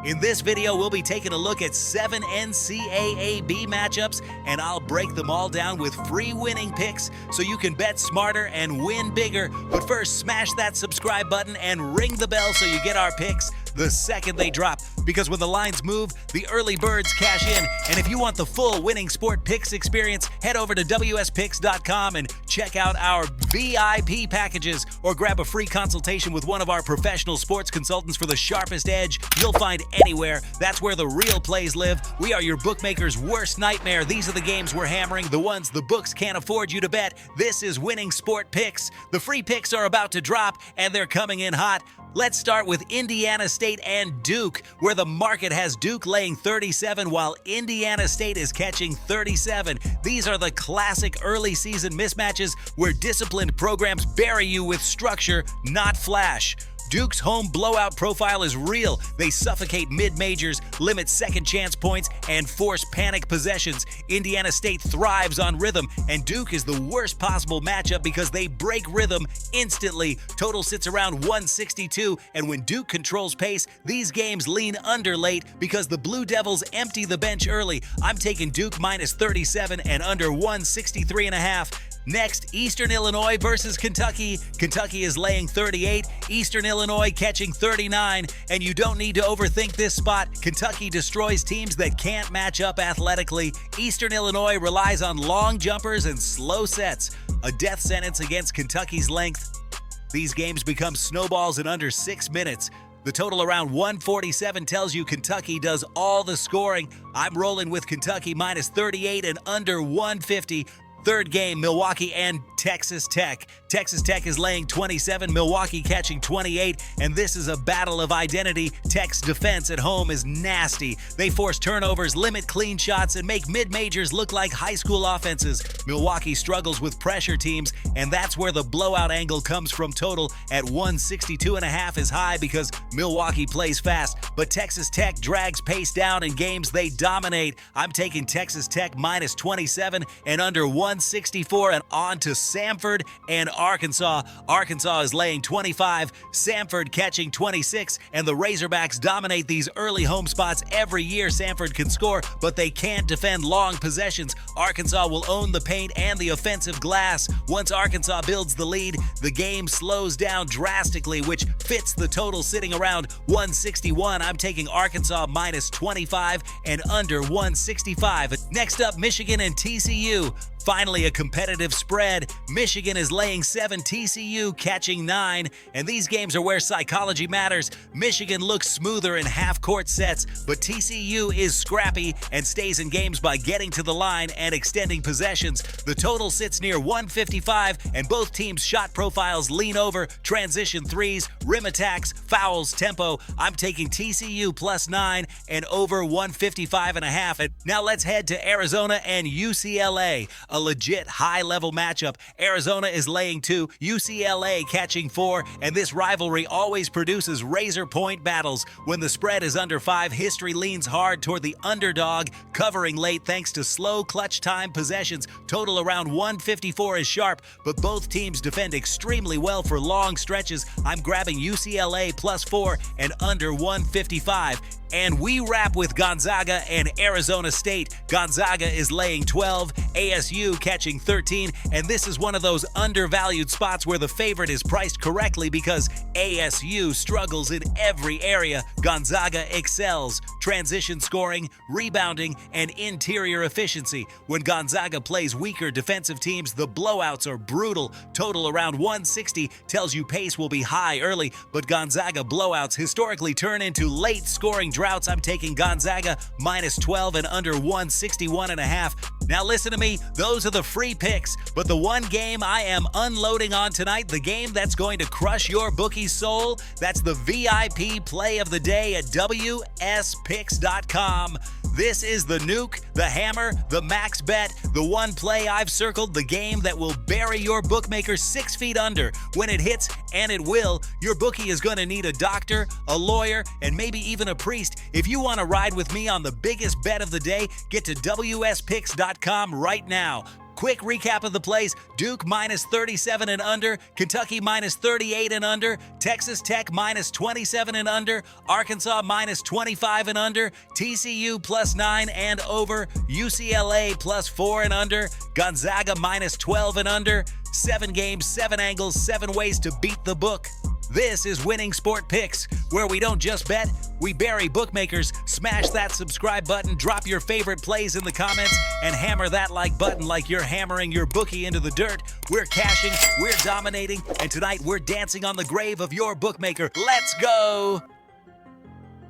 In this video, we'll be taking a look at 7 NCAAB matchups, and I'll break them all down with free winning picks so you can bet smarter and win bigger. But first, smash that subscribe button and ring the bell so you get our picks the second they drop, because when the lines move, the early birds cash in. And if you want the full winning sport picks experience, head over to wspicks.com and check out our VIP packages, or grab a free consultation with one of our professional sports consultants for the sharpest edge you'll find anywhere. That's where the real plays live. We are your bookmaker's worst nightmare. These are the games we're hammering, the ones the books can't afford you to bet. This is winning sport picks. The free picks are about to drop, and they're coming in hot. Let's start with Indiana State and Duke, where the market has Duke laying 37 while Indiana State is catching 37. These are the classic early season mismatches where disciplined programs bury you with structure, not flash. Duke's home blowout profile is real. They suffocate mid-majors, limit second chance points, and force panic possessions. Indiana State thrives on rhythm, and Duke is the worst possible matchup because they break rhythm instantly. Total sits around 162, and when Duke controls pace, these games lean under late because the Blue Devils empty the bench early. I'm taking Duke minus 37 and under 163.5. Next, Eastern Illinois versus Kentucky. Kentucky is laying 38, Eastern Illinois catching 39, and you don't need to overthink this spot. Kentucky destroys teams that can't match up athletically. Eastern Illinois relies on long jumpers and slow sets, a death sentence against Kentucky's length. These games become snowballs in under 6 minutes. The total around 147 tells you Kentucky does all the scoring. I'm rolling with Kentucky minus 38 and under 150. Third game, Milwaukee and Texas Tech. Texas Tech is laying 27, Milwaukee catching 28, and this is a battle of identity. Tech's defense at home is nasty. They force turnovers, limit clean shots, and make mid-majors look like high school offenses. Milwaukee struggles with pressure teams, and that's where the blowout angle comes from. Total at 162.5 is high because Milwaukee plays fast, but Texas Tech drags pace down in games they dominate. I'm taking Texas Tech minus 27 and under 164, and on to Samford and Arkansas. Arkansas is laying 25, Samford catching 26, and the Razorbacks dominate these early home spots every year. Samford can score, but they can't defend long possessions. Arkansas will own the paint and the offensive glass. Once Arkansas builds the lead, the game slows down drastically, which fits the total sitting around 161. I'm taking Arkansas minus 25 and under 165. Next up, Michigan and TCU. Finally, a competitive spread. Michigan is laying 7, TCU catching 9, and these games are where psychology matters. Michigan looks smoother in half-court sets, but TCU is scrappy and stays in games by getting to the line and extending possessions. The total sits near 155, and both teams' shot profiles lean over, transition threes, rim attacks, fouls, tempo. I'm taking TCU plus 9 and over 155.5. And now let's head to Arizona and UCLA. A legit high-level matchup. Arizona is laying 2, UCLA catching 4, and this rivalry always produces razor-point battles. When the spread is under 5, history leans hard toward the underdog, covering late thanks to slow clutch time possessions. Total around 154 is sharp, but both teams defend extremely well for long stretches. I'm grabbing UCLA plus 4 and under 155. And we wrap with Gonzaga and Arizona State. Gonzaga is laying 12, ASU catching 13, and this is one of those undervalued spots where the favorite is priced correctly because ASU struggles in every area. Gonzaga excels. Transition scoring, rebounding, and interior efficiency. When Gonzaga plays weaker defensive teams, the blowouts are brutal. Total around 160 tells you pace will be high early, but Gonzaga blowouts historically turn into late scoring droughts. I'm taking Gonzaga minus 12 and under 161.5. Now listen to me, those are the free picks, but the one game I am unloading on tonight, the game that's going to crush your bookie's soul, that's the VIP play of the day at wspicks.com. This is the nuke, the hammer, the max bet, the one play I've circled, the game that will bury your bookmaker 6 feet under. When it hits, and it will, your bookie is going to need a doctor, a lawyer, and maybe even a priest. If you want to ride with me on the biggest bet of the day, get to wspicks.com right now. Quick recap of the plays: Duke minus 37 and under, Kentucky minus 38 and under, Texas Tech minus 27 and under, Arkansas minus 25 and under, TCU plus 9 and over, UCLA plus 4 and under, Gonzaga minus 12 and under. 7 games, 7 angles, 7 ways to beat the book. This is Winning Sport Picks, where we don't just bet, we bury bookmakers. Smash that subscribe button, drop your favorite plays in the comments, and hammer that like button like you're hammering your bookie into the dirt. We're cashing, we're dominating, and tonight we're dancing on the grave of your bookmaker. Let's go!